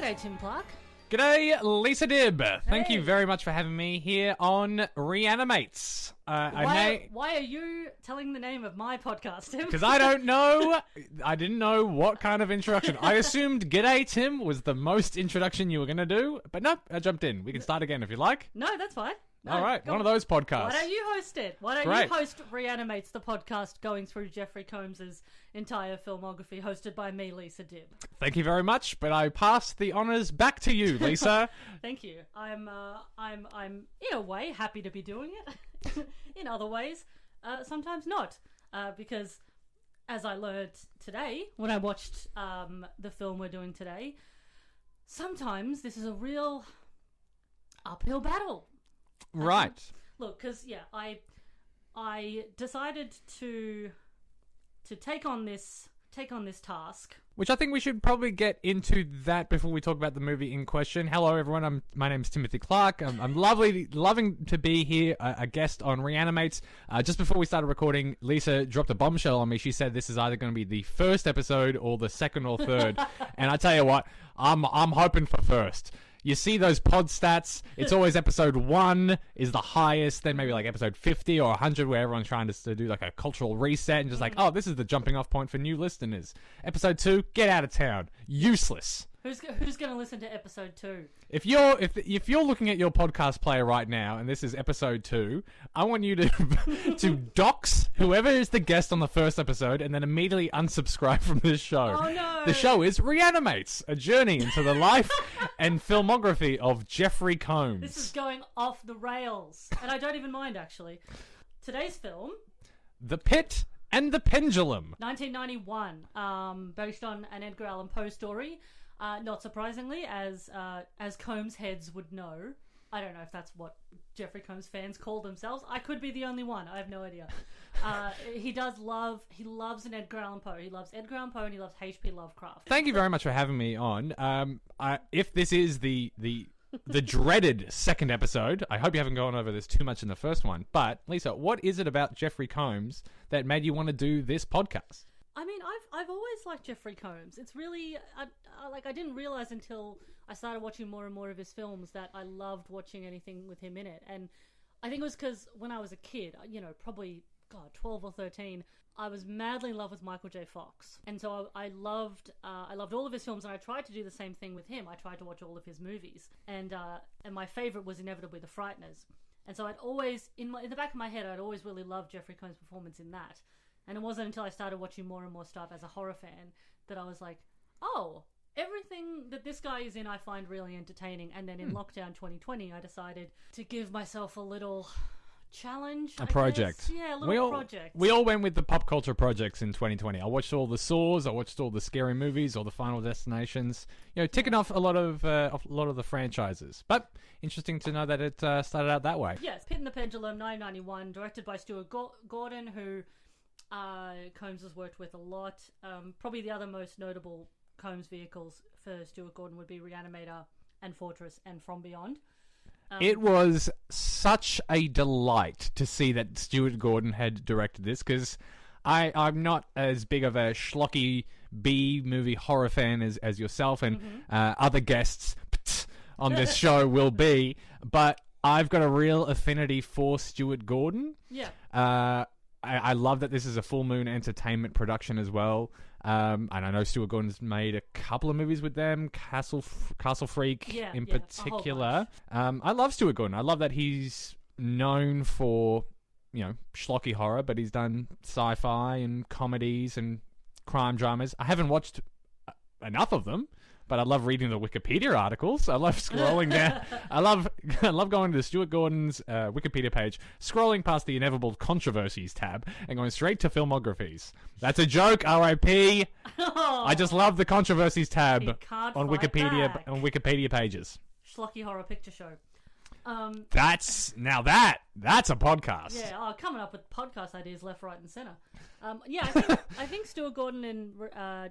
G'day, Tim Clark. G'day, Lisa Dibb. Thank you very much for having me here on Reanimates. Why are you telling the name of my podcast, Tim? Because I don't know. I didn't know what kind of introduction. I assumed G'day, Tim was the most introduction you were going to do. But no, I jumped in. We can start again if you like. No, that's fine. No, all right, one of those podcasts. Why don't you host it? Why don't you host Reanimates, the podcast going through Jeffrey Combs' entire filmography, hosted by me, Lisa Dibb. Thank you very much, but I pass the honours back to you, Lisa. Thank you. I'm in a way happy to be doing it. In other ways, sometimes not, because as I learned today when I watched the film we're doing today, sometimes this is a real uphill battle. Right. Look, because I decided to take on this task, which I think we should probably get into that before we talk about the movie in question. Hello, everyone. My name's Timothy Clark. I'm loving to be here, a guest on Reanimates. Just before we started recording, Lisa dropped a bombshell on me. She said this is either going to be the first episode or the second or third. And I tell you what, I'm hoping for first. You see those pod stats, it's always episode 1 is the highest, then maybe like episode 50 or 100 where everyone's trying to do like a cultural reset and just like, oh, this is the jumping off point for new listeners. Episode 2, get out of town. Useless. Who's going to listen to episode 2? If you're looking at your podcast player right now and this is episode 2, I want you to dox whoever is the guest on the first episode and then immediately unsubscribe from this show. Oh no! The show is Reanimates, a journey into the life and filmography of Jeffrey Combs. This is going off the rails, and I don't even mind actually. Today's film, The Pit and the Pendulum, 1991, based on an Edgar Allan Poe story. Not surprisingly, as Combs heads would know. I don't know if that's what Jeffrey Combs fans call themselves. I could be the only one. I have no idea. He loves an Edgar Allan Poe. He loves Edgar Allan Poe and he loves H.P. Lovecraft. Thank you very much for having me on. If this is the dreaded second episode, I hope you haven't gone over this too much in the first one. But Lisa, what is it about Jeffrey Combs that made you want to do this podcast? I mean, I've always liked Jeffrey Combs. It's really I didn't realize until I started watching more and more of his films that I loved watching anything with him in it. And I think it was because when I was a kid, probably 12 or 13, I was madly in love with Michael J. Fox, and so I loved all of his films. And I tried to do the same thing with him. I tried to watch all of his movies, and my favorite was inevitably The Frighteners. And so I'd always in the back of my head, I'd always really loved Jeffrey Combs' performance in that. And it wasn't until I started watching more and more stuff as a horror fan that I was like, oh, everything that this guy is in I find really entertaining. And then in lockdown 2020, I decided to give myself a little challenge. A project. Yeah, a little project. We all went with the pop culture projects in 2020. I watched all the Saws, I watched all the scary movies, all the Final Destinations. Ticking off a lot of the franchises. But interesting to know that it started out that way. Yes, Pit and the Pendulum, 1991, directed by Stuart Gordon, who Combs has worked with a lot. Probably the other most notable Combs vehicles for Stuart Gordon would be Reanimator and Fortress and From Beyond. It was such a delight to see that Stuart Gordon had directed this, because I'm not as big of a schlocky B-movie horror fan as yourself and other guests on this show will be, but I've got a real affinity for Stuart Gordon. Yeah. I love that this is a Full Moon Entertainment production as well. And I know Stuart Gordon's made a couple of movies with them, Castle Freak in particular. I love Stuart Gordon. I love that he's known for, schlocky horror, but he's done sci-fi and comedies and crime dramas. I haven't watched enough of them, but I love reading the Wikipedia articles. I love scrolling down. I love going to Stuart Gordon's Wikipedia page, scrolling past the inevitable controversies tab, and going straight to filmographies. That's a joke, R.I.P. I just love the controversies tab on Wikipedia pages. Schlocky Horror Picture Show. That's a podcast. Yeah, coming up with podcast ideas left, right, and center. I think Stuart Gordon and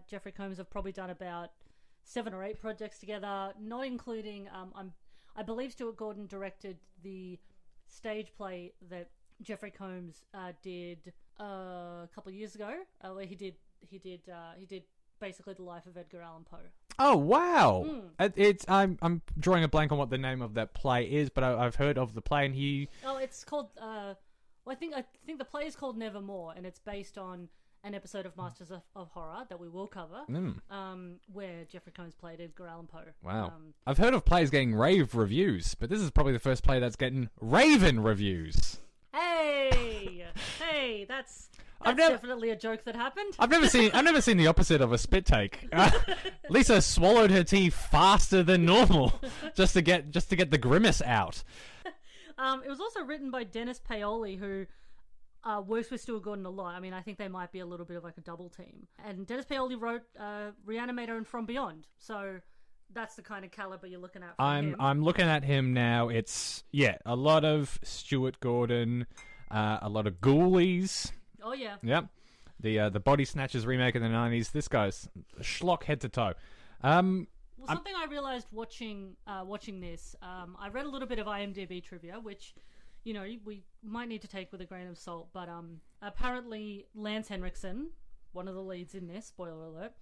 Jeffrey Combs have probably done about 7 or 8 projects together, not including I believe Stuart Gordon directed the stage play that Jeffrey Combs did a couple of years ago, where he did basically the life of Edgar Allan Poe. Oh wow! I'm drawing a blank on what the name of that play is, but I've heard of the play, and it's called. Well, I think the play is called Nevermore, and it's based on an episode of Masters of Horror that we will cover, where Jeffrey Combs played Edgar Allan Poe. Wow. I've heard of plays getting rave reviews, but this is probably the first play that's getting raven reviews. Hey, that's definitely a joke that happened. I've never seen the opposite of a spit take. Lisa swallowed her tea faster than normal just to get the grimace out. It was also written by Dennis Paoli, who works with Stuart Gordon a lot. I mean, I think they might be a little bit of like a double team. And Dennis Paoli wrote Reanimator and From Beyond, so that's the kind of caliber you're looking at. I'm looking at him now. It's a lot of Stuart Gordon, a lot of Ghoulies. Oh yeah. Yep. The Body Snatchers remake in the 90s. This guy's schlock head to toe. Something I realized watching this, I read a little bit of IMDb trivia, which, you know, we might need to take with a grain of salt, but apparently Lance Henriksen, one of the leads in this, spoiler alert,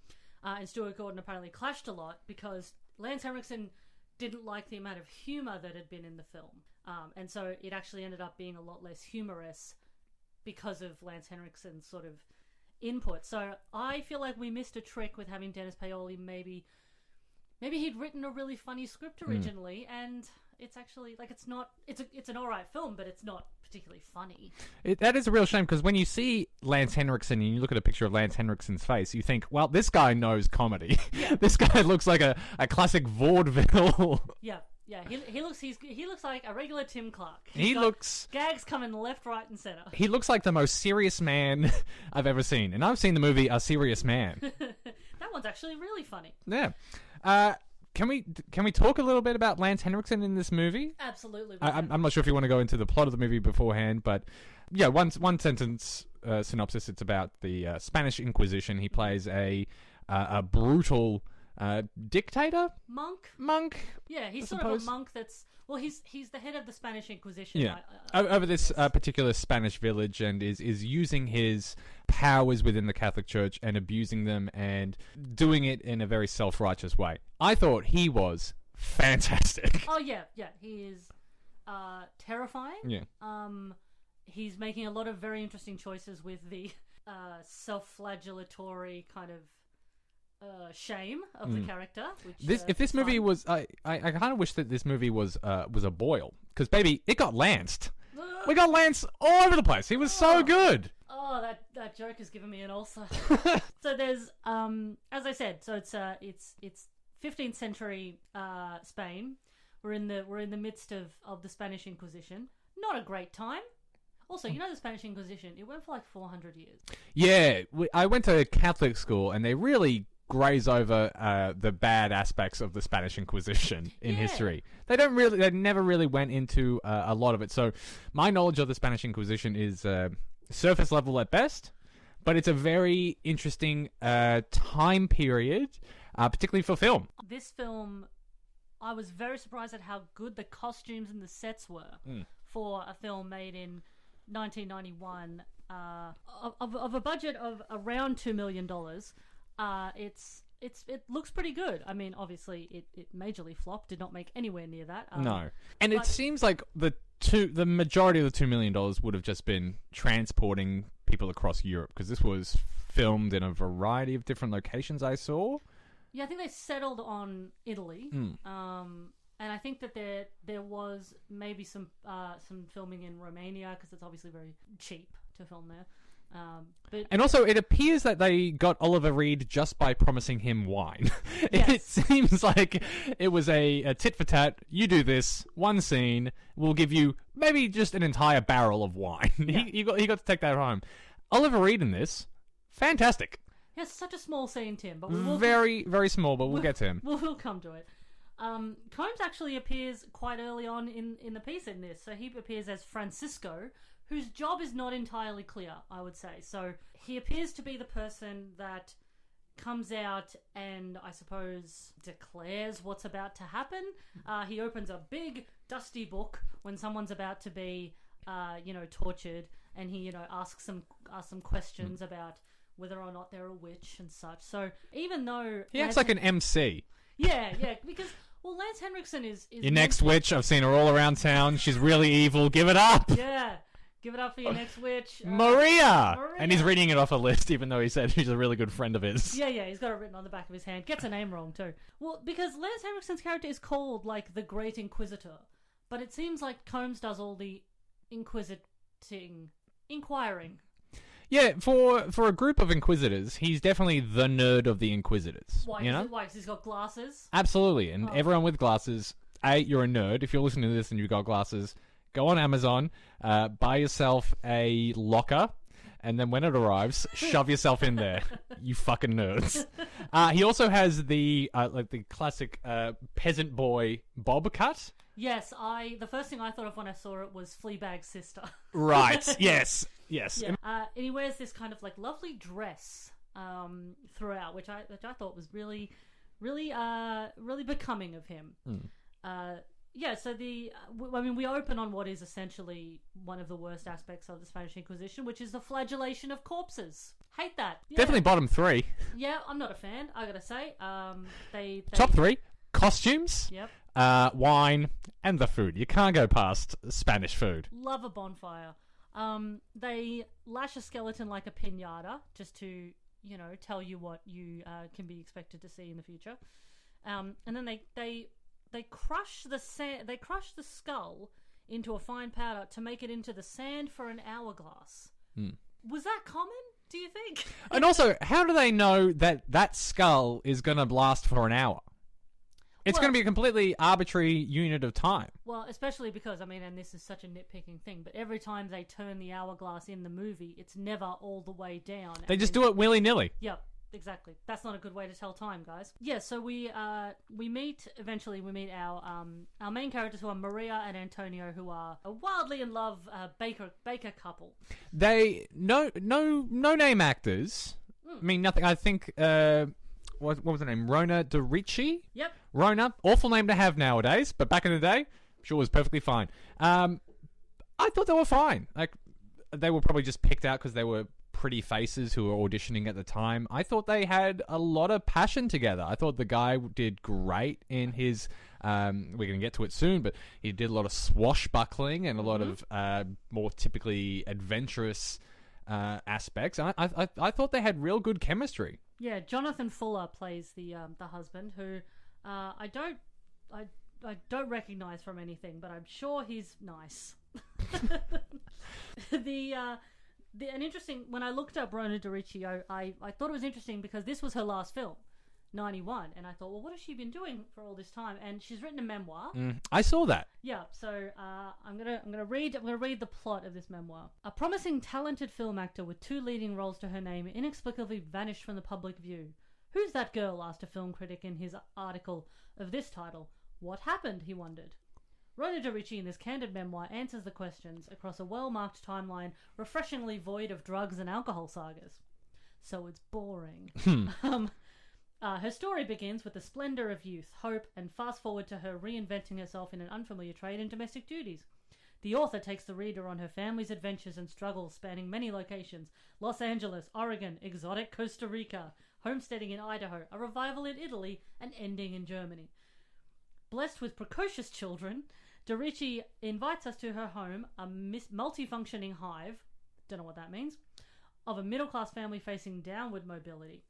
and Stuart Gordon apparently clashed a lot because Lance Henriksen didn't like the amount of humour that had been in the film. And so it actually ended up being a lot less humorous because of Lance Henriksen's sort of input. So I feel like we missed a trick with having Dennis Paoli. Maybe he'd written a really funny script originally, and it's actually like it's an alright film, but it's not particularly funny. That is a real shame, because when you see Lance Henriksen and you look at a picture of Lance Henriksen's face, you think, well, this guy knows comedy. Yeah. This guy looks like a classic vaudeville. Yeah. He looks like a regular Tim Clark. He looks gags coming left, right, and center. He looks like the most serious man I've ever seen, and I've seen the movie A Serious Man. That one's actually really funny. Yeah. Can we talk a little bit about Lance Henriksen in this movie? Absolutely. I'm not sure if you want to go into the plot of the movie beforehand, but yeah, one sentence synopsis. It's about the Spanish Inquisition. He plays a brutal dictator? Monk? Yeah, he's sort of a monk that's... Well, he's the head of the Spanish Inquisition. Yeah. Over this particular Spanish village, and is using his powers within the Catholic Church and abusing them and doing it in a very self-righteous way. I thought he was fantastic. Oh, yeah. He is terrifying. Yeah. He's making a lot of very interesting choices with the self-flagellatory kind of shame of the character. Which, if this movie was, I kind of wish that this movie was a boil, because baby, it got lanced. We got Lance all over the place. He was so good. Oh, that joke has given me an ulcer. So there's, as I said, so it's 15th century Spain. We're in the midst of the Spanish Inquisition. Not a great time. Also, you know the Spanish Inquisition, it went for like 400 years. Yeah, I went to Catholic school, and they really graze over the bad aspects of the Spanish Inquisition in history. They never really went into a lot of it. So my knowledge of the Spanish Inquisition is surface level at best, but it's a very interesting time period, particularly for film. This film, I was very surprised at how good the costumes and the sets were for a film made in 1991 of a budget of around $2 million. It looks pretty good. I mean, obviously, it majorly flopped. Did not make anywhere near that. No, and it seems like the majority of the $2 million would have just been transporting people across Europe, because this was filmed in a variety of different locations. I saw. Yeah, I think they settled on Italy. And I think that there was maybe some filming in Romania, because it's obviously very cheap to film there. And also, it appears that they got Oliver Reed just by promising him wine. Yes. It seems like it was a tit for tat. You do this one scene, we'll give you maybe just an entire barrel of wine. Yeah. He got to take that home. Oliver Reed in this, fantastic. Yeah, it's such a small scene, Tim, but we'll very very small. But we'll get to him. We'll come to it. Combs actually appears quite early on in the piece in this. So he appears as Francisco, whose job is not entirely clear, I would say. So he appears to be the person that comes out and, I suppose, declares what's about to happen. He opens a big, dusty book when someone's about to be, tortured, and he, asks some questions about whether or not they're a witch and such. So even though he acts like an MC. Yeah, because Lance Henriksen is your next witch. I've seen her all around town. She's really evil. Give it up. Yeah, give it up for your next witch, Maria. And he's reading it off a list, even though he said she's a really good friend of his. Yeah, he's got it written on the back of his hand. Gets her name wrong too. Well, because Lance Henriksen's character is called like the Great Inquisitor, but it seems like Combs does all the inquiring. Yeah, for a group of Inquisitors, he's definitely the nerd of the Inquisitors. Why? You know? Why? Because he's got glasses? Absolutely. And everyone with glasses, you're a nerd. If you're listening to this and you've got glasses, go on Amazon, buy yourself a locker, and then when it arrives, shove yourself in there. You fucking nerds. He also has the classic peasant boy bob cut. Yes, the first thing I thought of when I saw it was Fleabag's sister. Right. Yes. Yeah. And he wears this kind of like lovely dress throughout, which I thought was really, really, really becoming of him. So we open on what is essentially one of the worst aspects of the Spanish Inquisition, which is the flagellation of corpses. Hate that. Yeah. Definitely bottom 3. Yeah, I'm not a fan, I gotta say. They Top 3: costumes, yep, wine, and the food. You can't go past Spanish food. Love a bonfire. They lash a skeleton like a piñata just to, tell you what you can be expected to see in the future. And then they crush the sand. They crush the skull into a fine powder to make it into the sand for an hourglass. Was that common, do you think? And also, how do they know that skull is going to last for an hour? It's going to be a completely arbitrary unit of time. Well, especially because, and this is such a nitpicking thing, but every time they turn the hourglass in the movie, it's never all the way down. They just do it willy-nilly. Yep. Exactly. That's not a good way to tell time, guys. Yeah, so we meet our main characters, who are Maria and Antonio, who are a wildly in love baker couple. They no name actors. I mean, nothing. I think what was her name? Rona de Ricci. Yep. Rona, awful name to have nowadays, but back in the day, sure was perfectly fine. I thought they were fine. Like, they were probably just picked out because they were pretty faces who were auditioning at the time. I thought they had a lot of passion together. I thought the guy did great in his we're going to get to it soon, but he did a lot of swashbuckling and a lot of more typically adventurous aspects. I thought they had real good chemistry. Yeah, Jonathan Fuller plays the husband, who I don't recognize from anything, but I'm sure he's nice. An interesting, when I looked up Rona de Ricci, I thought it was interesting because this was her last film, 91, and I thought, well, what has she been doing for all this time? And she's written a memoir. I saw that. Yeah, so I'm gonna read the plot of this memoir. A promising, talented film actor with 2 leading roles to her name inexplicably vanished from the public view. Who's that girl? Asked a film critic in his article of this title. What happened? He wondered. Rona de Ricci in this candid memoir answers the questions across a well-marked timeline, refreshingly void of drugs and alcohol sagas. So it's boring. Her story begins with the splendor of youth, hope, and fast forward to her reinventing herself in an unfamiliar trade and domestic duties. The author takes the reader on her family's adventures and struggles spanning many locations: Los Angeles, Oregon, exotic Costa Rica, homesteading in Idaho, a revival in Italy, and ending in Germany. Blessed with precocious children, de Ricci invites us to her home, a multifunctioning hive, don't know what that means, of a middle-class family facing downward mobility.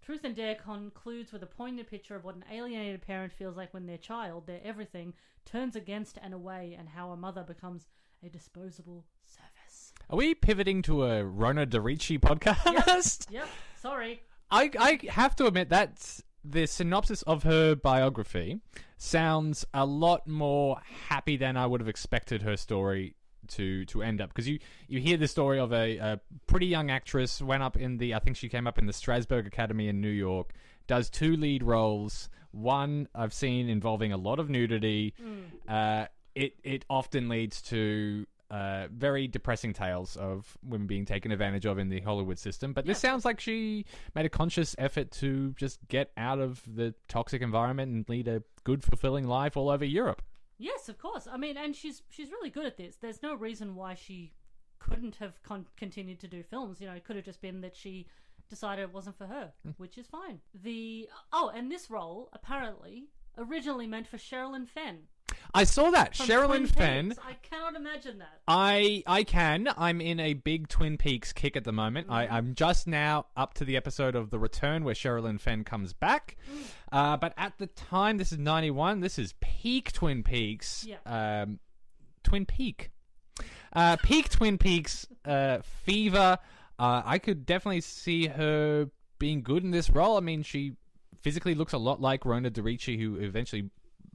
Truth and Dare concludes with a poignant picture of what an alienated parent feels like when their child, their everything, turns against and away, and how a mother becomes a disposable service. Are we pivoting to a Rona de Ricci podcast? Yep. Sorry. I have to admit that the synopsis of her biography sounds a lot more happy than I would have expected her story to end up, because you hear the story of a pretty young actress, I think she came up in the Strasberg Academy in New York, does 2 lead roles, one I've seen involving a lot of nudity. It often leads to very depressing tales of women being taken advantage of in the Hollywood system. But this sounds like she made a conscious effort to just get out of the toxic environment and lead a good, fulfilling life all over Europe. Yes, of course. I mean, and she's really good at this. There's no reason why she couldn't have continued to do films. You know, it could have just been that she decided it wasn't for her, which is fine. And this role apparently originally meant for Sherilyn Fenn. I saw that. From Sherilyn Twin Fenn. Peaks. I cannot imagine that. I can. I'm in a big Twin Peaks kick at the moment. I'm just now up to the episode of The Return where Sherilyn Fenn comes back. But at the time, this is 91. This is peak Twin Peaks. Yeah. Twin Peak. Peak Twin Peaks fever. I could definitely see her being good in this role. I mean, she physically looks a lot like Rona DeRicci, who eventually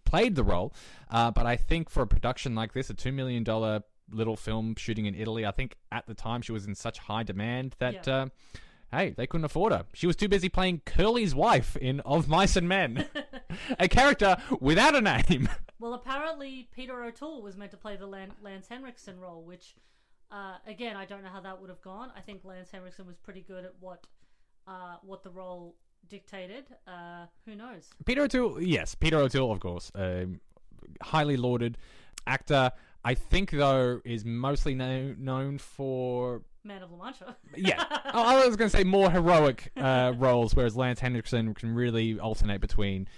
played the role. But I think for a production like this, a $2 million little film shooting in Italy, I think at the time she was in such high demand that, hey, they couldn't afford her. She was too busy playing Curly's wife in Of Mice and Men, a character without a name. Well, apparently Peter O'Toole was meant to play the Lance Henriksen role, which, again, I don't know how that would have gone. I think Lance Henriksen was pretty good at what the role dictated. Who knows? Peter O'Toole, yes. Peter O'Toole, of course. Highly lauded actor. I think, though, is mostly known for... Man of La Mancha. Yeah. I was going to say more heroic roles, whereas Lance Henriksen can really alternate between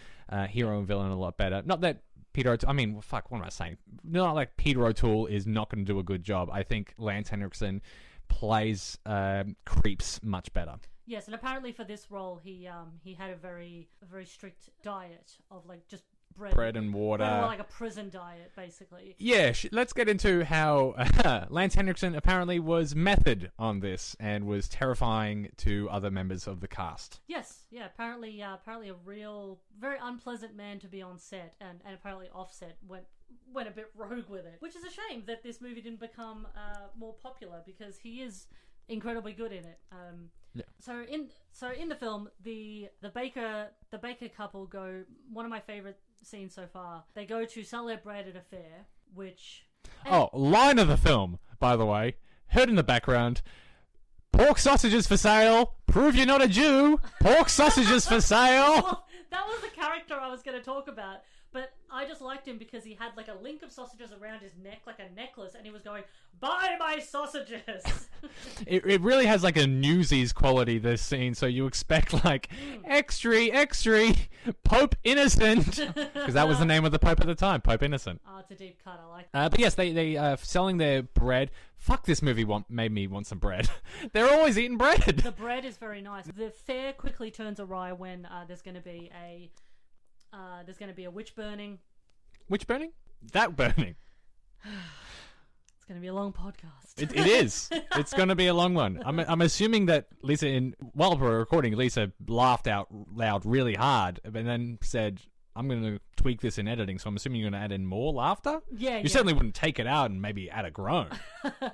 hero and villain a lot better. Not that Peter O'Toole... I mean, fuck, what am I saying? Not like Peter O'Toole is not going to do a good job. I think Lance Henriksen plays creeps much better. Yes, and apparently for this role, he had a very strict diet of like just bread and water, like a prison diet, basically. Yeah, let's get into how Lance Henriksen apparently was method on this and was terrifying to other members of the cast. Yes, yeah, apparently a real, very unpleasant man to be on set, and apparently offset went a bit rogue with it, which is a shame that this movie didn't become more popular because he is incredibly good in it. Yeah. So in the film, the Baker couple go, one of my favorite scenes so far. They go to sell their bread at a fair, which line of the film, by the way, heard in the background. Pork sausages for sale. Prove you're not a Jew. Pork sausages for sale. Well, that was the character I was going to talk about. But I just liked him because he had like a link of sausages around his neck, like a necklace, and he was going, "Buy my sausages." It really has like a Newsies quality, this scene, so you expect like extra Pope Innocent, because that was the name of the Pope at the time, Pope Innocent. Oh, it's a deep cut. I like that. But yes, they selling their bread. Fuck, this movie made me want some bread. They're always eating bread. The bread is very nice. The fair quickly turns awry when there's going to be a witch burning. Witch burning? That burning. It's going to be a long podcast. It is. It's going to be a long one. I'm assuming that Lisa, while we're recording, Lisa laughed out loud really hard and then said, I'm going to tweak this in editing, so I'm assuming you're going to add in more laughter? Yeah, You certainly wouldn't take it out and maybe add a groan.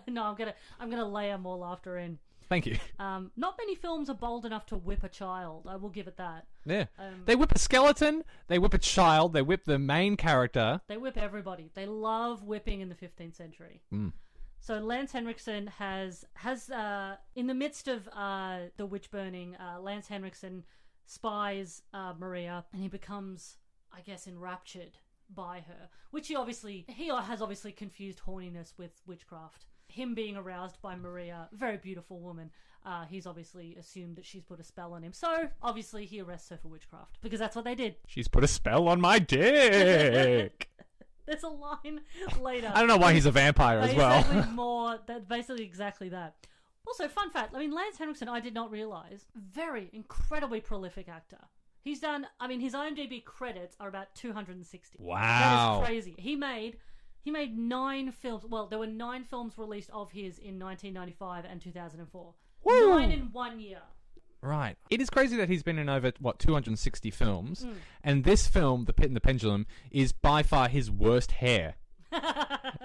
No, I'm gonna layer more laughter in. Thank you. Not many films are bold enough to whip a child. I will give it that. Yeah. They whip a skeleton, they whip a child, they whip the main character. They whip everybody. They love whipping in the 15th century. So Lance Henriksen has in the midst of the witch burning, Lance Henriksen spies Maria, and he becomes, I guess, enraptured by her, which he has obviously confused horniness with witchcraft. Him being aroused by Maria, very beautiful woman, he's obviously assumed that she's put a spell on him. So, obviously, he arrests her for witchcraft, because that's what they did. She's put a spell on my dick! There's a line later. I don't know why he's a vampire as well. Basically exactly that. Also, fun fact, Lance Henriksen, I did not realise, very incredibly prolific actor. He's done, his IMDb credits are about 260. Wow. That is crazy. He made 9 films. Well, there were 9 films released of his in 1995 and 2004. Woo! 9 in 1 year. Right. It is crazy that he's been in over, 260 films. And this film, The Pit and the Pendulum, is by far his worst hair.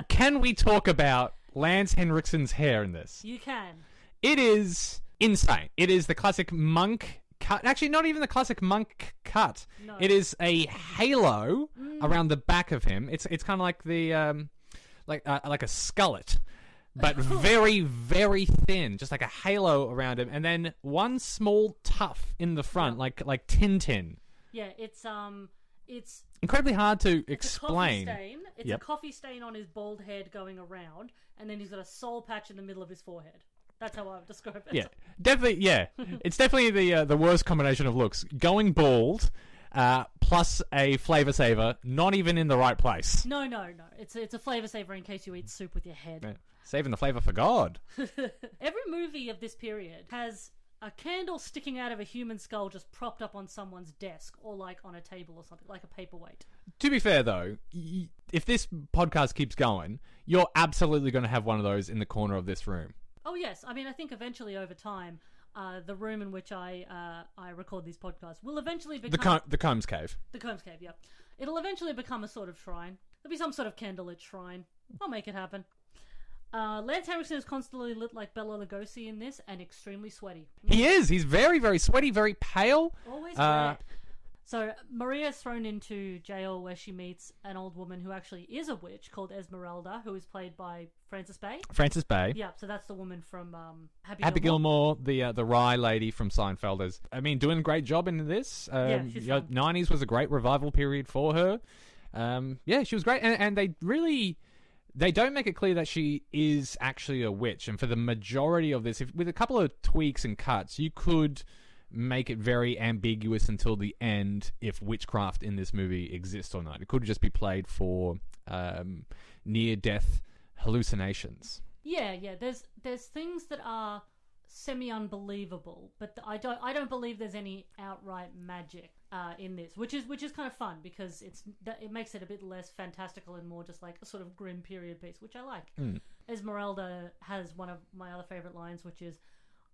Can we talk about Lance Henriksen's hair in this? You can. It is insane. It is the classic monk cut. Actually, not even the classic monk cut. No. It is a halo around the back of him. It's kind of like the like a skullet, but very, very thin, just like a halo around him, and then one small tuft in the front, like Tintin. Yeah, it's incredibly hard to explain. It's a coffee stain on his bald head going around, and then he's got a soul patch in the middle of his forehead. That's how I would describe it. Yeah, definitely. Yeah, it's definitely the worst combination of looks. Going bald, plus a flavor saver, not even in the right place. No. It's a flavor saver in case you eat soup with your head. Yeah. Saving the flavor for God. Every movie of this period has a candle sticking out of a human skull just propped up on someone's desk or like on a table or something, like a paperweight. To be fair, though, if this podcast keeps going, you're absolutely going to have one of those in the corner of this room. Oh, yes. I mean, I think eventually over time, the room in which I record these podcasts will eventually become... The Combs Cave. The Combs Cave, yeah. It'll eventually become a sort of shrine. There'll be some sort of candlelit shrine. I'll make it happen. Lance Henriksen is constantly lit like Bela Lugosi in this and extremely sweaty. He is. He's very, very sweaty, very pale. Always red. So Maria is thrown into jail where she meets an old woman who actually is a witch called Esmeralda, who is played by Frances Bay. Frances Bay. Yeah, so that's the woman from Happy Gilmore, the Rye lady from Seinfeld. Doing a great job in this. She's 90s was a great revival period for her. She was great. And they really... They don't make it clear that she is actually a witch. And for the majority of this, with a couple of tweaks and cuts, you could make it very ambiguous until the end if witchcraft in this movie exists or not. It could just be played for near-death hallucinations. Yeah. There's things that are semi-unbelievable, but I don't believe there's any outright magic in this, which is kind of fun because it makes it a bit less fantastical and more just like a sort of grim period piece, which I like. Esmeralda has one of my other favorite lines, which is,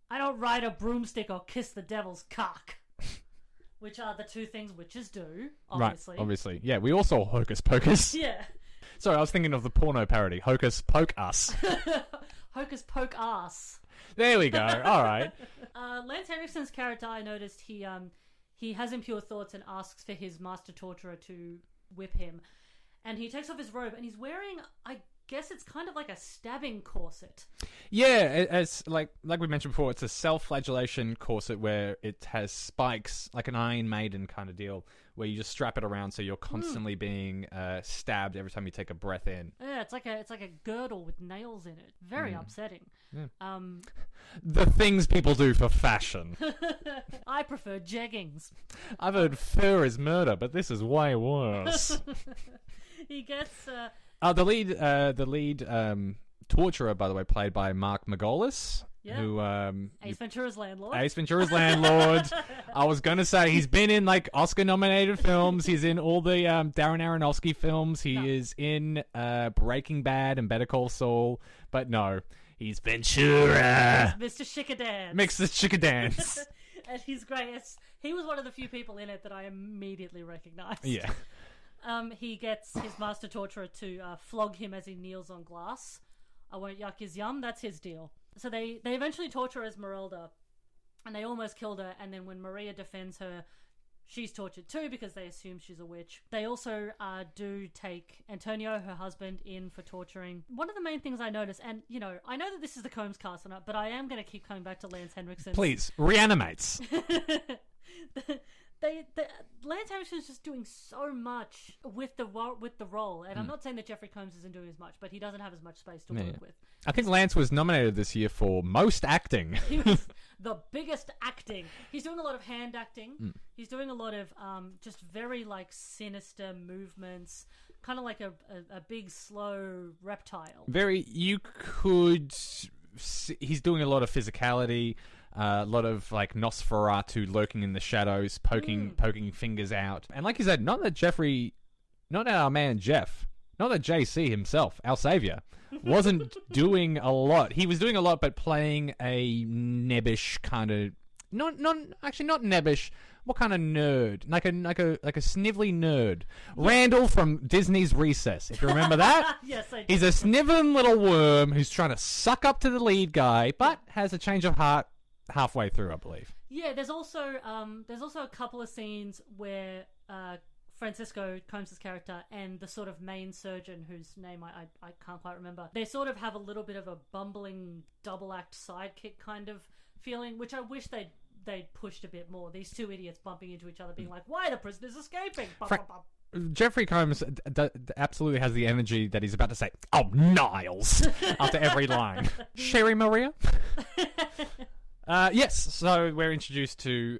"I don't ride a broomstick or kiss the devil's cock," which are the two things witches do, obviously. Right, obviously. Yeah, we all saw Hocus Pocus. Yeah. Sorry, I was thinking of the porno parody, Hocus Poke Us. Hocus Poke Ass. There we go. All right. Lance Henriksen's character, I noticed he has impure thoughts and asks for his master torturer to whip him. And he takes off his robe and he's wearing, I guess it's kind of like a stabbing corset. Yeah, it's like we mentioned before, it's a self-flagellation corset where it has spikes, like an Iron Maiden kind of deal, where you just strap it around so you're constantly being stabbed every time you take a breath in. Yeah, it's like a girdle with nails in it. Very upsetting. Yeah. The things people do for fashion. I prefer jeggings. I've heard fur is murder, but this is way worse. He gets... the lead torturer, by the way, played by Mark Margolis. Yeah. Who Ace Ventura's landlord. Ace Ventura's landlord. I was gonna say he's been in like Oscar-nominated films. He's in all the Darren Aronofsky films. He is in Breaking Bad and Better Call Saul. But no, he's Ventura. Mr. Chickadance. Mr. Chickadance. And he's great. He was one of the few people in it that I immediately recognized. Yeah. He gets his master torturer to flog him as he kneels on glass. I won't yuck his yum. That's his deal. So they eventually torture Esmeralda, and they almost killed her. And then when Maria defends her, she's tortured too because they assume she's a witch. They also do take Antonio, her husband, in for torturing. One of the main things I noticed, and I know that this is the Combs cast, but I am going to keep coming back to Lance Henriksen. Please, reanimates. Lance Henriksen is just doing so much with the role, and I'm not saying that Jeffrey Combs isn't doing as much, but he doesn't have as much space to work with. I think Lance was nominated this year for most acting. He was the biggest acting. He's doing a lot of hand acting. He's doing a lot of just very like sinister movements, kind of like a big slow reptile. He's doing a lot of physicality. A lot of like Nosferatu lurking in the shadows, poking fingers out. And like you said, not that our man Jeff, not that JC himself, our savior, wasn't doing a lot. He was doing a lot, but playing a nebbish kind of not nebbish. What kind of nerd? Like a snivelly nerd. Yeah. Randall from Disney's Recess, if you remember that. Yes, I do. He's a sniveling little worm who's trying to suck up to the lead guy, but has a change of heart halfway through, I believe. Yeah, there's also a couple of scenes where Francisco Combs' character and the sort of main surgeon, whose name I can't quite remember, they sort of have a little bit of a bumbling double act sidekick kind of feeling, which I wish they'd pushed a bit more. These two idiots bumping into each other, being like, "Why are the prisoners escaping?" Jeffrey Combs absolutely has the energy that he's about to say, "Oh, Niles," after every line. Sherry Maria? Yes, so we're introduced to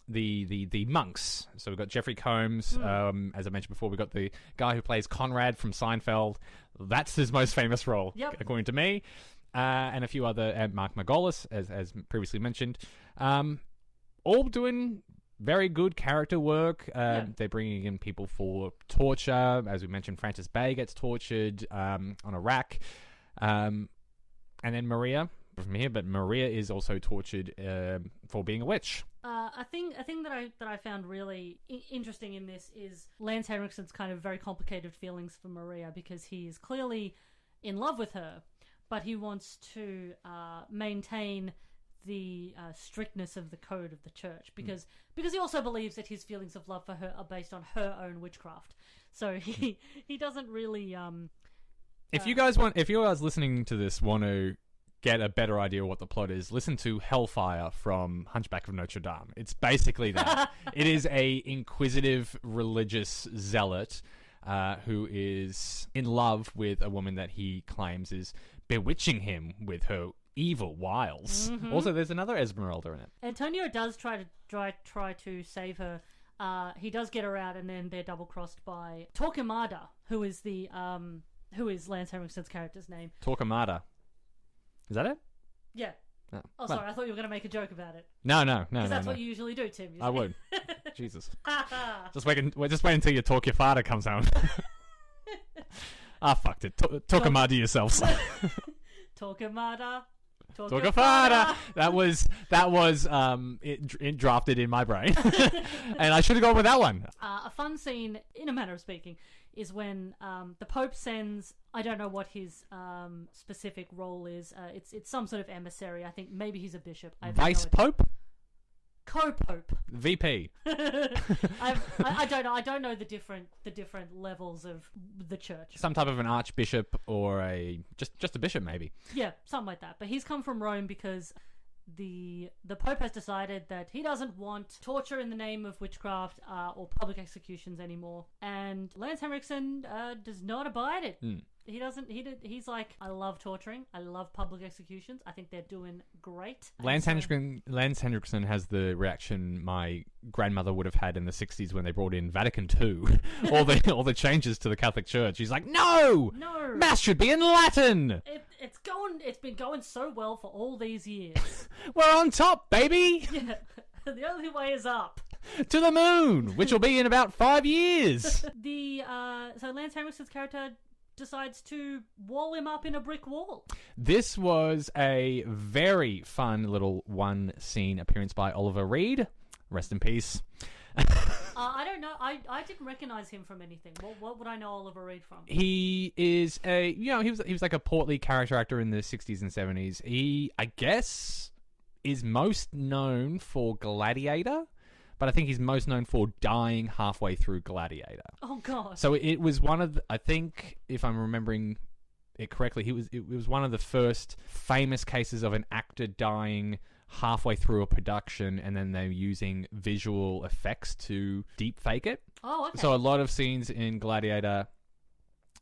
the monks. So we've got Jeffrey Combs. As I mentioned before, we've got the guy who plays Conrad from Seinfeld. That's his most famous role, according to me. And a few other, Mark Margolis, as previously mentioned. All doing very good character work. They're bringing in people for torture. As we mentioned, Francis Bay gets tortured on a rack. And then Maria from here, but Maria is also tortured for being a witch. A thing that I found really interesting in this is Lance Henriksen's kind of very complicated feelings for Maria, because he is clearly in love with her, but he wants to maintain the strictness of the code of the church, because he also believes that his feelings of love for her are based on her own witchcraft. So he doesn't really. If you guys listening to this want to get a better idea of what the plot is, listen to Hellfire from Hunchback of Notre Dame. It's basically that. It is a inquisitive religious zealot who is in love with a woman that he claims is bewitching him with her evil wiles. Mm-hmm. Also, there's another Esmeralda in it. Antonio does try to save her. He does get her out, and then they're double crossed by Torquemada, who is Lance Henriksen's character's name. Torquemada. Is that it? Yeah. Oh, sorry. I thought you were going to make a joke about it. No. Because that's what you usually do, Tim. I would. Jesus. Just wait until your Torquemada comes home. Fucked it. Torquemada yourselves. Torquemada. That was it drafted in my brain, and I should have gone with that one. A fun scene, in a manner of speaking, is when the Pope sends, I don't know what his specific role is. It's some sort of emissary. I think maybe he's a bishop. Vice Pope. Co-Pope. VP. I don't know. I don't know the different levels of the church. Some type of an archbishop or just a bishop, maybe. Yeah, something like that. But he's come from Rome because the Pope has decided that he doesn't want torture in the name of witchcraft or public executions anymore. And Lance Henriksen does not abide it. He doesn't. He's like, I love torturing. I love public exexecutions. I think they're doing great. Lance Henriksen has the reaction my grandmother would have had in the 60s when they brought in Vatican II. all the changes to the Catholic Church. He's like, no, Mass should be in Latin. It's been going so well for all these years. We're on top, baby. Yeah, the only way is up. To the moon, which will be in about 5 years. So Lance Henriksen's character decides to wall him up in a brick wall. This was a very fun little one scene appearance by Oliver Reed. Rest in peace. I don't know. I didn't recognize him from anything. What would I know Oliver Reed from? He is he was like a portly character actor in the 60s and 70s. He, I guess, is most known for Gladiator. But I think he's most known for dying halfway through Gladiator. Oh, God. So it was one of I think, if I'm remembering it correctly, it was one of the first famous cases of an actor dying halfway through a production, and then they're using visual effects to deep fake it. Oh, okay. So a lot of scenes in Gladiator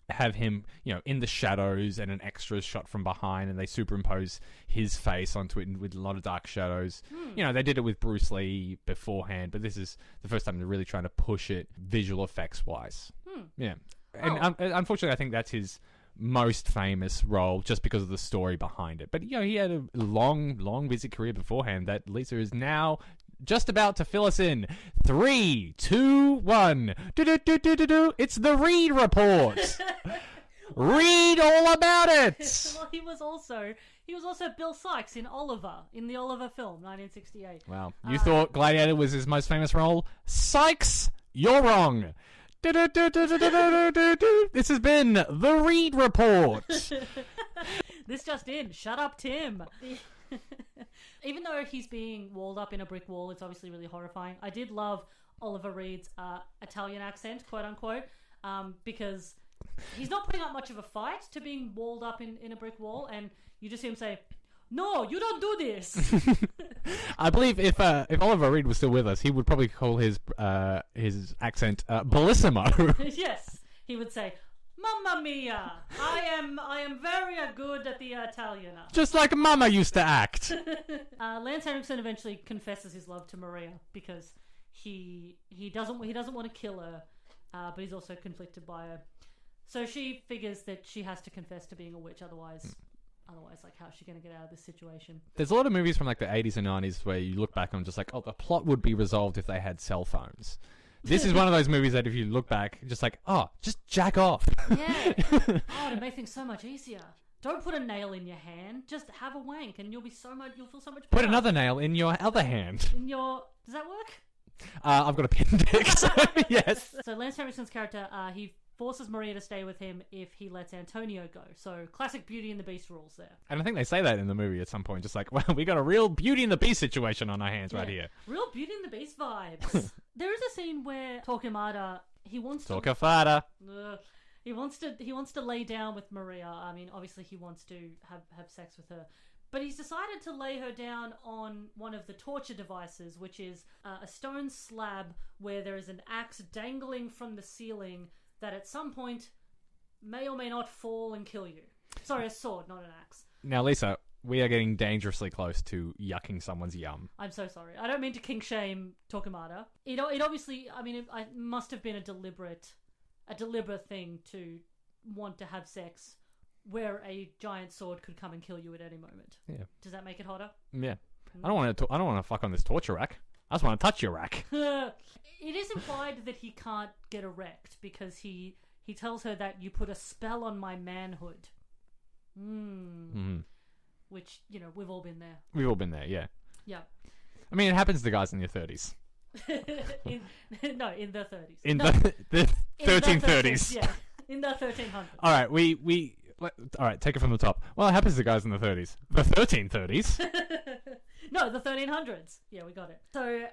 have him, in the shadows, and an extra shot from behind, and they superimpose his face onto it with a lot of dark shadows. They did it with Bruce Lee beforehand, but this is the first time they're really trying to push it visual effects wise. Yeah. And unfortunately, I think that's his most famous role just because of the story behind it. But, he had a long, busy career beforehand that Lisa is now just about to fill us in. 3, 2, 1. It's the Reed Report. Read all about it. Well, he was also Bill Sykes in Oliver, in the Oliver film, 1968. Wow. You thought Gladiator was his most famous role? Sykes, you're wrong. This has been the Reed Report. This just in. Shut up, Tim. Even though he's being walled up in a brick wall, it's obviously really horrifying. I did love Oliver Reed's Italian accent, quote unquote, because he's not putting up much of a fight to being walled up in a brick wall, and you just hear him say, no, you don't do this. I believe if Oliver Reed was still with us, he would probably call his accent bellissimo. Yes, he would say, "Mamma mia, I am very good at the Italian." Just like Mama used to act. Lance Henriksen eventually confesses his love to Maria because he doesn't want to kill her, but he's also conflicted by her. So she figures that she has to confess to being a witch, otherwise, like, how's she going to get out of this situation? There's a lot of movies from like the 80s and 90s where you look back and just like, oh, the plot would be resolved if they had cell phones. This is one of those movies that if you look back, just like, oh, just jack off. Yeah. Oh, to make things so much easier. Don't put a nail in your hand. Just have a wank, and you'll feel so much better. Put another nail in your other hand. Does that work? I've got appendix. Yes. So Lance Henriksen's character, he forces Maria to stay with him if he lets Antonio go. So classic Beauty and the Beast rules there. And I think they say that in the movie at some point. Just like, well, we got a real Beauty and the Beast situation on our hands right here. Real Beauty and the Beast vibes. There is a scene where Torquemada, he wants to lay down with Maria. I mean, obviously he wants to have sex with her. But he's decided to lay her down on one of the torture devices, which is a stone slab where there is an axe dangling from the ceiling that at some point may or may not fall and kill you. Sorry, a sword, not an axe. Now, Lisa, we are getting dangerously close to yucking someone's yum. I'm so sorry. I don't mean to kink shame Torquemada. It obviously, I mean, it must have been a deliberate thing to want to have sex where a giant sword could come and kill you at any moment. Yeah. Does that make it hotter? Yeah. I don't want to fuck on this torture rack. I just want to touch your rack. It is implied that he can't get erect because he tells her that you put a spell on my manhood. Mm-hmm. Which, you know, we've all been there. We've all been there, yeah. Yeah. I mean, it happens to guys in their 30s. in the 30s. In the 1330s. Yeah, in the 1300s. All right, all right, take it from the top. Well, it happens to guys in the 30s. The 1330s? No, the 1300s. Yeah, we got it. So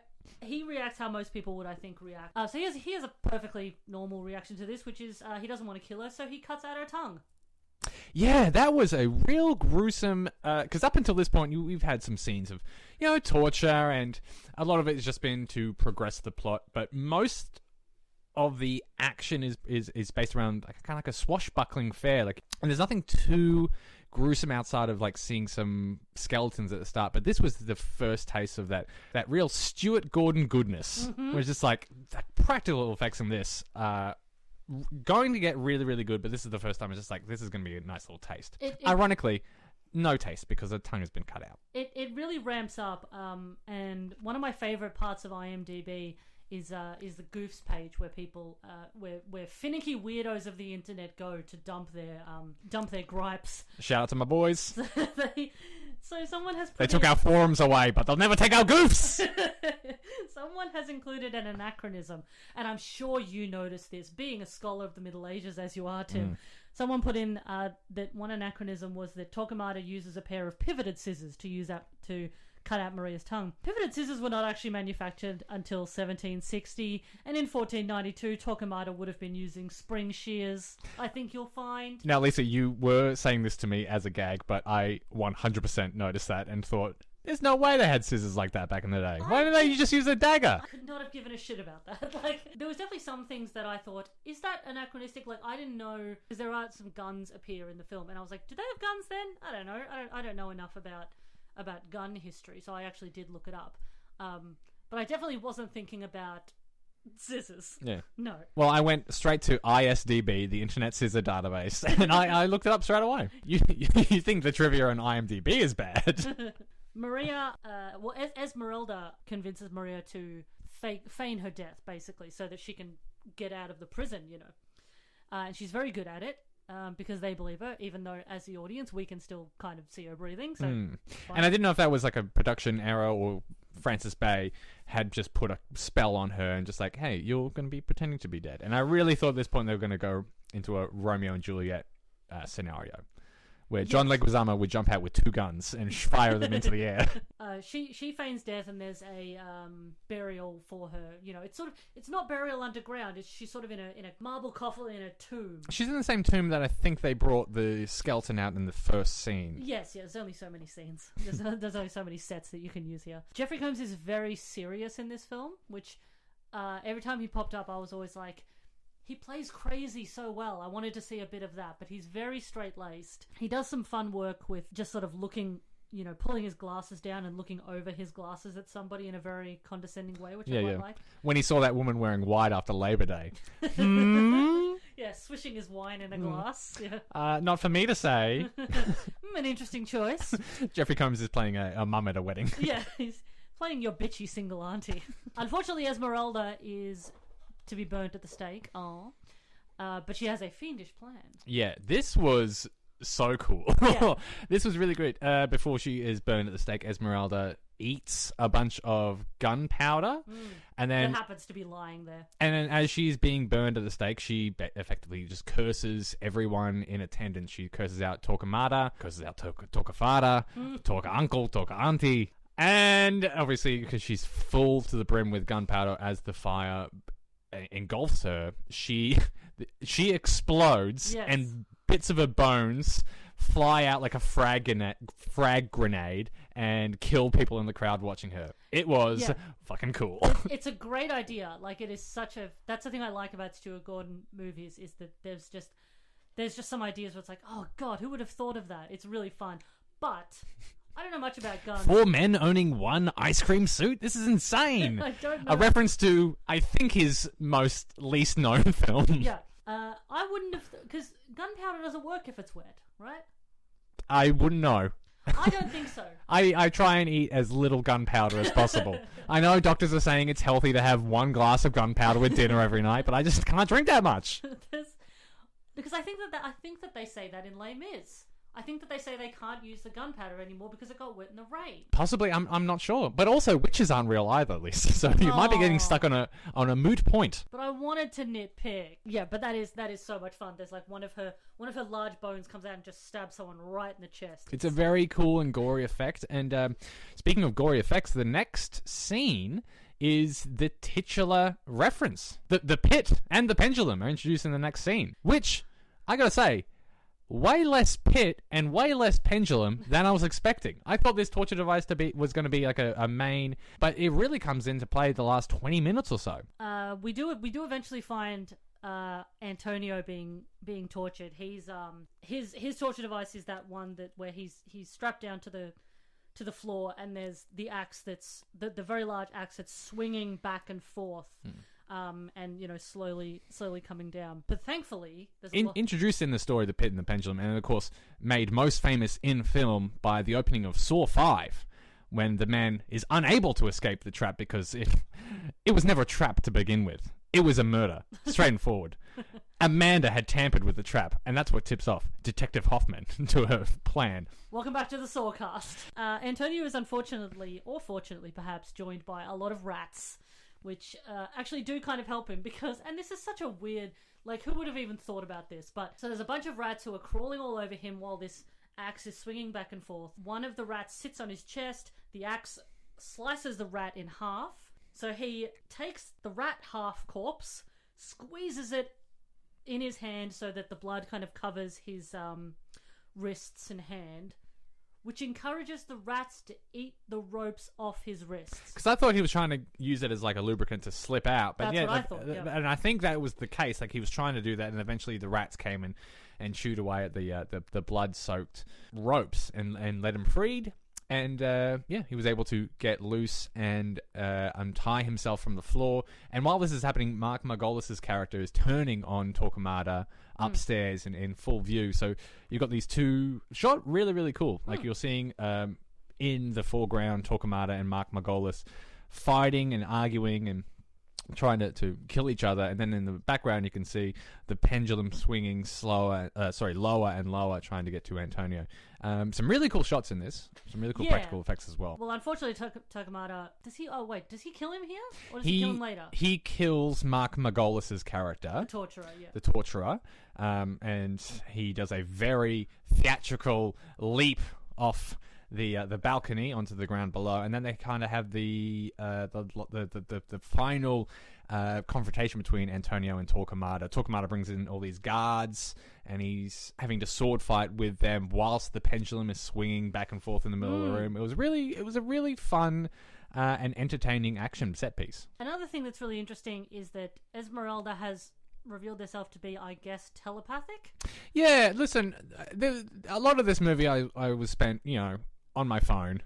he reacts how most people would, I think, react. So he has a perfectly normal reaction to this, which is he doesn't want to kill her, so he cuts out her tongue. Yeah, that was a real gruesome... Because up until this point, we've had some scenes of, you know, torture, and a lot of it has just been to progress the plot, but most of the action is based around like kind of like a swashbuckling fair, like, and there's nothing too gruesome outside of like seeing some skeletons at the start. But this was the first taste of that real Stuart Gordon goodness. Mm-hmm. Where it's just like the practical effects in this are going to get really, really good. But this is the first time it's just like this is going to be a nice little taste. Ironically, no taste because the tongue has been cut out. It really ramps up. And one of my favorite parts of IMDb is the goofs page where people where finicky weirdos of the internet go to dump their gripes. Shout out to my boys. So someone has they took our forums away, but they'll never take our goofs. Someone has included an anachronism, and I'm sure you noticed this, being a scholar of the Middle Ages as you are, Tim. Someone put in that one anachronism was that Torquemada uses a pair of pivoted scissors to cut out Maria's tongue. Pivoted scissors were not actually manufactured until 1760, and in 1492, Torquemada would have been using spring shears, I think you'll find. Now, Lisa, you were saying this to me as a gag, but I 100% noticed that and thought, there's no way they had scissors like that back in the day. Why didn't they just use a dagger? I could not have given a shit about that. Like, there was definitely some things that I thought, is that anachronistic? Like, I didn't know, because there are some guns appear in the film, and I was like, did they have guns then? I don't know. I don't know enough about gun history, so I actually did look it up. But I definitely wasn't thinking about scissors. Yeah. No. Well, I went straight to ISDB, the Internet Scissor Database, and I looked it up straight away. You think the trivia on IMDb is bad. Maria, Esmeralda convinces Maria to feign her death, basically, so that she can get out of the prison, you know. And she's very good at it. Because they believe her, even though as the audience we can still kind of see her breathing. So, and I didn't know if that was like a production error or Francis Bay had just put a spell on her and just like, hey, you're going to be pretending to be dead. And I really thought at this point they were going to go into a Romeo and Juliet scenario. where John Leguizamo would jump out with 2 guns and fire them into the air. She feigns death, and there's a burial for her. You know, it's not burial underground. She's sort of in a marble coffin in a tomb. She's in the same tomb that I think they brought the skeleton out in the first scene. Yes, there's only so many scenes. There's only so many sets that you can use here. Jeffrey Combs is very serious in this film, which every time he popped up, I was always like, he plays crazy so well. I wanted to see a bit of that, but he's very straight-laced. He does some fun work with just sort of looking, you know, pulling his glasses down and looking over his glasses at somebody in a very condescending way, which I quite like. When he saw that woman wearing white after Labor Day. Yeah, swishing his wine in a glass. Yeah. Not for me to say. An interesting choice. Jeffrey Combs is playing a mum at a wedding. Yeah, he's playing your bitchy single auntie. Unfortunately, Esmeralda is to be burnt at the stake. But she has a fiendish plan. Yeah, this was so cool. Yeah. This was really great. Before she is burned at the stake, Esmeralda eats a bunch of gunpowder, and then that happens to be lying there. And then, as she's being burned at the stake, she effectively just curses everyone in attendance. She curses out Torquemada, curses out Torquefada, Torque Uncle, Torque Auntie, and obviously because she's full to the brim with gunpowder, as the fire engulfs her, she explodes, and bits of her bones fly out like a frag grenade and kill people in the crowd watching her. It was fucking cool. It's a great idea. Like, it is that's the thing I like about Stuart Gordon movies, is that there's just some ideas where it's like, oh god, who would have thought of that? It's really fun. But I don't know much about guns. 4 men owning 1 ice cream suit? This is insane. I don't know. A reference to, I think, his most least known film. Yeah. I wouldn't have... Because gunpowder doesn't work if it's wet, right? I wouldn't know. I don't think so. I try and eat as little gunpowder as possible. I know doctors are saying it's healthy to have 1 glass of gunpowder with dinner every night, but I just can't drink that much. Because I think that they say that in Les Mis. I think that they say they can't use the gunpowder anymore because it got wet in the rain. Possibly, I'm not sure. But also, witches aren't real either, Lisa. So you might be getting stuck on a moot point. But I wanted to nitpick. Yeah, but that is so much fun. There's like one of her large bones comes out and just stabs someone right in the chest. It's a very cool and gory effect. And speaking of gory effects, the next scene is the titular reference. The pit and the pendulum are introduced in the next scene, which I gotta say, way less pit and way less pendulum than I was expecting. I thought this torture device was going to be like a main, but it really comes into play the last 20 minutes or so. We do eventually find Antonio being tortured. He's his torture device is that one where he's strapped down to the floor, and there's the axe that's the very large axe that's swinging back and forth. And slowly coming down. But thankfully, there's introduced in the story, the pit and the pendulum, and of course made most famous in film by the opening of Saw 5, when the man is unable to escape the trap because it was never a trap to begin with. It was a murder, straight and forward. Amanda had tampered with the trap, and that's what tips off Detective Hoffman to her plan. Welcome back to the Sawcast. Antonio is unfortunately, or fortunately perhaps, joined by a lot of rats, which actually do kind of help him because, and this is such a weird, like, who would have even thought about this? But, so there's a bunch of rats who are crawling all over him while this axe is swinging back and forth. One of the rats sits on his chest, the axe slices the rat in half, so he takes the rat half corpse, squeezes it in his hand so that the blood kind of covers his wrists and hand, which encourages the rats to eat the ropes off his wrists. Because I thought he was trying to use it as like a lubricant to slip out. But That's what I thought, yeah. And I think that was the case. Like, he was trying to do that, and eventually the rats came and chewed away at the blood-soaked ropes and let him freed. And he was able to get loose and untie himself from the floor. And while this is happening, Mark Margolis's character is turning on Torquemada upstairs in full view. So you've got these two shot really, really cool. Like, you're seeing in the foreground Torquemada and Mark Margolis fighting and arguing, and trying to kill each other, and then in the background you can see the pendulum swinging lower and lower, trying to get to Antonio. Some really cool shots in this. Some really cool practical effects as well. Well, unfortunately, Tokumata does he kill him here, or does he kill him later? He kills Mark Margolis's character, the torturer. And he does a very theatrical leap off the balcony onto the ground below, and then they kind of have the final confrontation between Antonio and Torquemada. Torquemada brings in all these guards, and he's having to sword fight with them whilst the pendulum is swinging back and forth in the middle of the room. It was a really fun and entertaining action set piece. Another thing that's really interesting is that Esmeralda has revealed herself to be, I guess, telepathic. Yeah, listen, a lot of this movie I was spent, on my phone,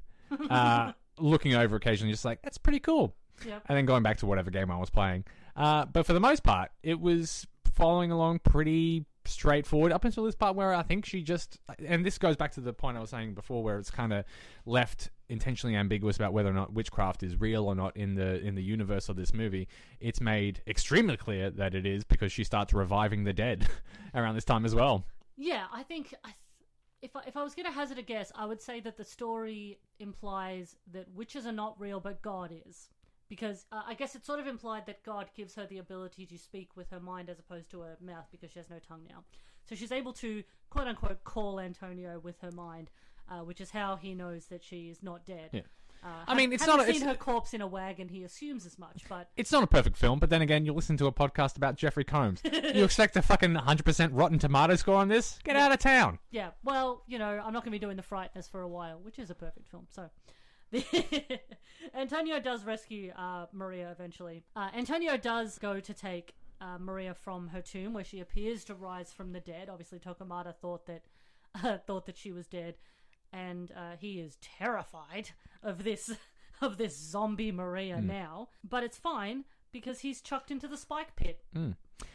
looking over occasionally, just like, that's pretty cool. Yep. And then going back to whatever game I was playing. But for the most part, it was following along pretty straightforward up until this part where I think she just... And this goes back to the point I was saying before, where it's kind of left intentionally ambiguous about whether or not witchcraft is real or not in the universe of this movie. It's made extremely clear that it is, because she starts reviving the dead around this time as well. Yeah, I think... If I was going to hazard a guess, I would say that the story implies that witches are not real, but God is. Because I guess it's sort of implied that God gives her the ability to speak with her mind as opposed to her mouth, because she has no tongue now. So she's able to, quote-unquote, call Antonio with her mind, which is how he knows that she is not dead. Yeah. I mean, it's not seen her corpse in a wagon. He assumes as much, but it's not a perfect film. But then again, you listen to a podcast about Jeffrey Combs. You expect a fucking 100% Rotten Tomato score on this? Get out of town. Yeah. Well, I'm not going to be doing The Frighteners for a while, which is a perfect film. So, Antonio does rescue Maria eventually. Antonio does go to take Maria from her tomb, where she appears to rise from the dead. Obviously, Torquemada thought that she was dead. And he is terrified of this zombie Maria now, but it's fine because he's chucked into the spike pit.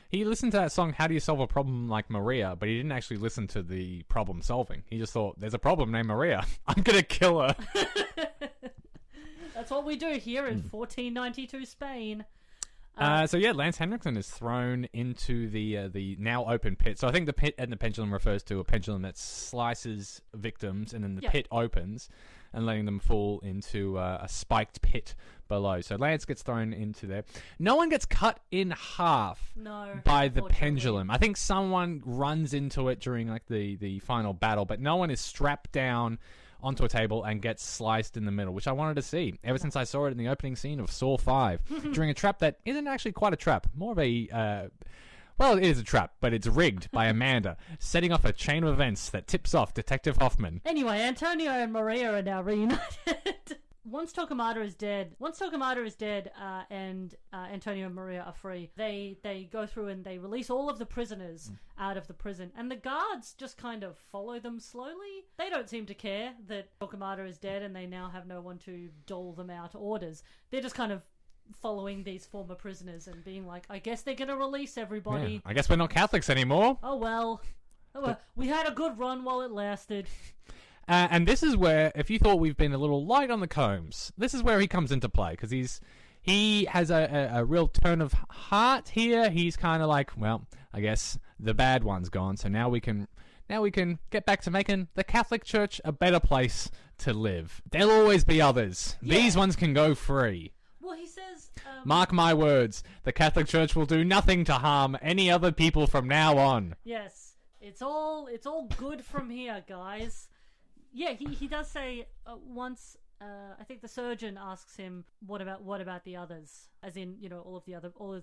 He listened to that song, How Do You Solve a Problem Like Maria, but he didn't actually listen to the problem solving. He just thought, there's a problem named Maria, I'm gonna kill her. That's what we do here in 1492 Spain. Lance Henriksen is thrown into the now open pit. So I think the pit and the pendulum refers to a pendulum that slices victims, and then the pit opens and letting them fall into a spiked pit below. So Lance gets thrown into there. No one gets cut in half by the pendulum. I think someone runs into it during like the final battle, but no one is strapped down onto a table and gets sliced in the middle, which I wanted to see ever since I saw it in the opening scene of Saw 5 during a trap that isn't actually quite a trap, more of a well, it is a trap, but it's rigged by Amanda, setting off a chain of events that tips off Detective Hoffman. Anyway, Antonio and Maria are now reunited. Once Torquemada is dead, and Antonio and Maria are free, they go through and they release all of the prisoners out of the prison, and the guards just kind of follow them slowly. They don't seem to care that Torquemada is dead and they now have no one to dole them out orders. They're just kind of following these former prisoners and being like, I guess they're going to release everybody. Yeah, I guess we're not Catholics anymore. Oh well. We had a good run while it lasted. And this is where, if you thought we've been a little light on the Combs, this is where he comes into play, because he has a real turn of heart here. He's kind of like, well, I guess the bad one's gone, so now we can get back to making the Catholic Church a better place to live. There'll always be others. Yeah. These ones can go free. Well, he says... Mark my words, the Catholic Church will do nothing to harm any other people from now on. Yes, it's all good from here, guys. Yeah, he does say once. I think the surgeon asks him, "What about the others?" As in, all of the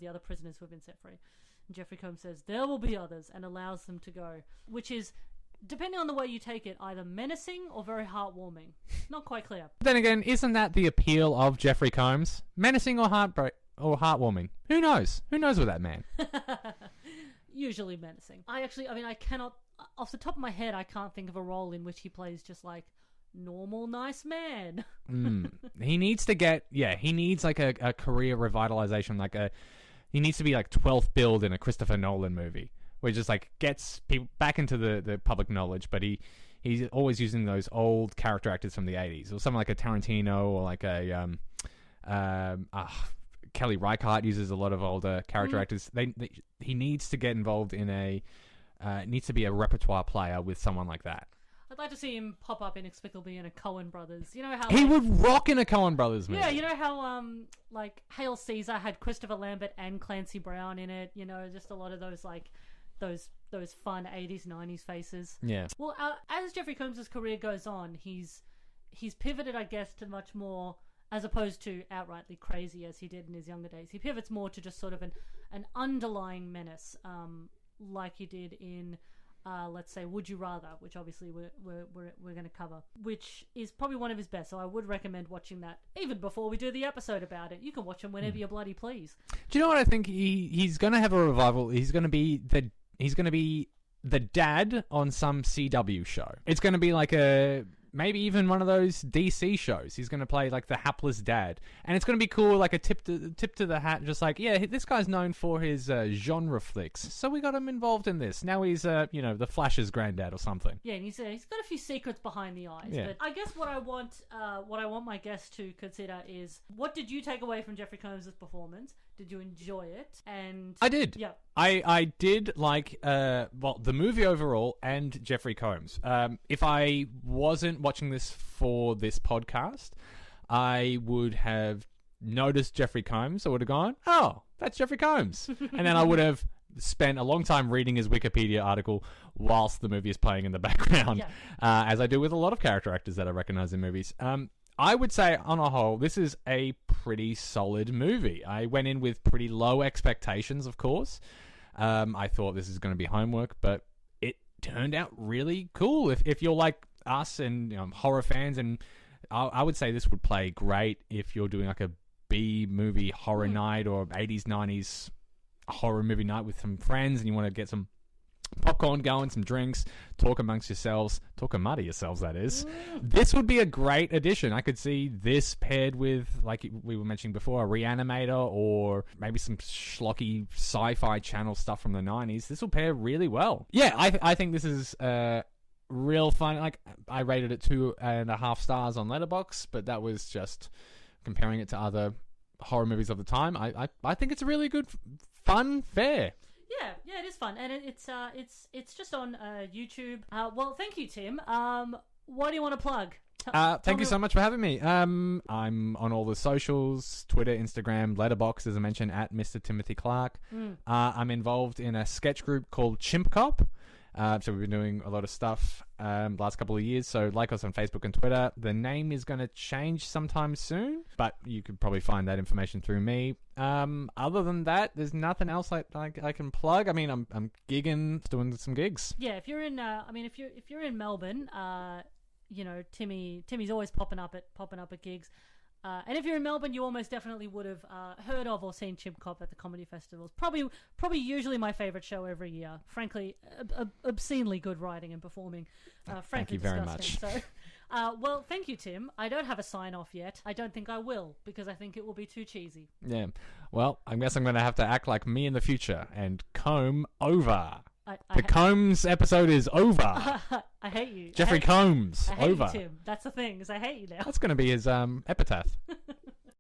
other prisoners who have been set free. And Jeffrey Combs says there will be others and allows them to go, which is, depending on the way you take it, either menacing or very heartwarming. Not quite clear. Then again, isn't that the appeal of Jeffrey Combs? Menacing or heartwarming? Who knows? Who knows with that man? Usually menacing. I cannot... Off the top of my head, I can't think of a role in which he plays just like normal, nice man. He needs to get... Yeah, he needs like a career revitalization. He needs to be like 12th build in a Christopher Nolan movie, where he just like gets people back into the public knowledge, but he's always using those old character actors from the 80s, or something like a Tarantino, or like a Kelly Reichardt uses a lot of older character actors. He needs to get involved in needs to be a repertoire player with someone like that. I'd like to see him pop up inexplicably in a Coen Brothers. You know how he would rock in a Coen Brothers movie. Yeah, you know how Hail Caesar had Christopher Lambert and Clancy Brown in it. You know, just a lot of those those fun 80s 90s faces. Yeah. Well, as Jeffrey Combs' career goes on, he's pivoted, I guess, to much more, as opposed to outrightly crazy as he did in his younger days. He pivots more to just sort of an underlying menace, like he did in. Let's say Would You Rather, which obviously we're going to cover, which is probably one of his best. So I would recommend watching that even before we do the episode about it. You can watch him whenever you bloody please. Do you know what I think? He's going to have a revival. He's going to be the dad on some CW show. It's going to be like maybe even one of those DC shows. He's going to play like the hapless dad, and it's going to be cool, like a tip to the hat, just like, yeah, this guy's known for his genre flicks, so we got him involved in this. Now he's the Flash's granddad or something. Yeah, and he's got a few secrets behind the eyes. Yeah. But I guess what I want my guests to consider is, what did you take away from Jeffrey Combs' performance? Did you enjoy it? And I did. Yeah. I did like the movie overall and Jeffrey Combs. If I wasn't watching this for this podcast, I would have noticed Jeffrey Combs. I would have gone, oh, that's Jeffrey Combs. And then I would have spent a long time reading his Wikipedia article whilst the movie is playing in the background, as I do with a lot of character actors that I recognize in movies. I would say, on a whole, this is a pretty solid movie. I went in with pretty low expectations, of course. I thought this is going to be homework, but it turned out really cool. If you're like us and horror fans, and I would say this would play great if you're doing like a B-movie horror night or 80s, 90s horror movie night with some friends and you want to get some popcorn going, some drinks, talk amongst yourselves, talk among yourselves, that is. This would be a great addition. I could see this paired with, like we were mentioning before, a Reanimator or maybe some schlocky sci-fi channel stuff from the 90s. This will pair really well. Yeah, I think this is real fun. Like, I rated it 2.5 stars on Letterboxd, but that was just comparing it to other horror movies of the time. I think it's a really good, fun fare. Yeah, it is fun, and it's just on YouTube. Well, thank you, Tim. What do you want to plug? Thank you so much for having me. I'm on all the socials, Twitter, Instagram, Letterboxd, as I mentioned, at Mr. Timothy Clark. I'm involved in a sketch group called Chimp Cop. So we've been doing a lot of stuff the last couple of years. So like us on Facebook and Twitter. The name is going to change sometime soon, but you could probably find that information through me. Other than that, there's nothing else I can plug. I mean, I'm gigging, doing some gigs. Yeah, if you're in, if you're in Melbourne, Timmy's always popping up at gigs. And if you're in Melbourne, you almost definitely would have heard of or seen Chimp Cop at the comedy festivals. Probably usually my favourite show every year. Frankly, obscenely good writing and performing. Thank you very much. So, well, thank you, Tim. I don't have a sign-off yet. I don't think I will, because I think it will be too cheesy. Yeah. Well, I guess I'm going to have to act like me in the future and comb over. The Combs episode is over. I hate you. Jeffrey Combs, I hate over. You, Tim. That's the thing, is I hate you now. That's going to be his epitaph.